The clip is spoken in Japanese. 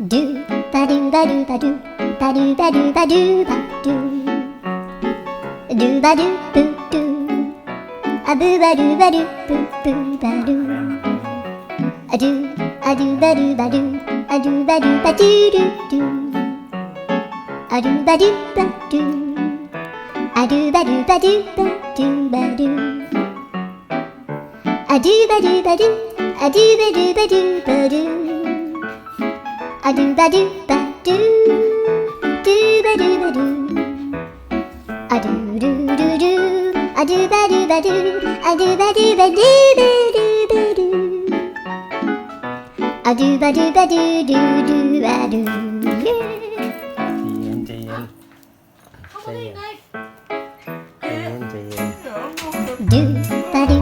ドゥバドゥバドゥバドゥバドゥバドゥバドゥバドゥドゥバドゥブドゥアブバドゥバドゥブブバドゥアドゥアドゥバドゥバドゥアドゥバドゥバドゥドゥドゥアドゥバドゥバドゥアドゥバドゥバドゥバドゥバドゥアドゥバドゥバドゥアドゥバドゥバドゥバドゥアドゥバドゥバドゥドゥバドゥバドゥアドゥルルルアドゥバドゥバドゥアドゥバドゥバドゥバドゥバドゥアドゥバドゥバドゥドゥドゥバドゥใจเย็นใจเย็น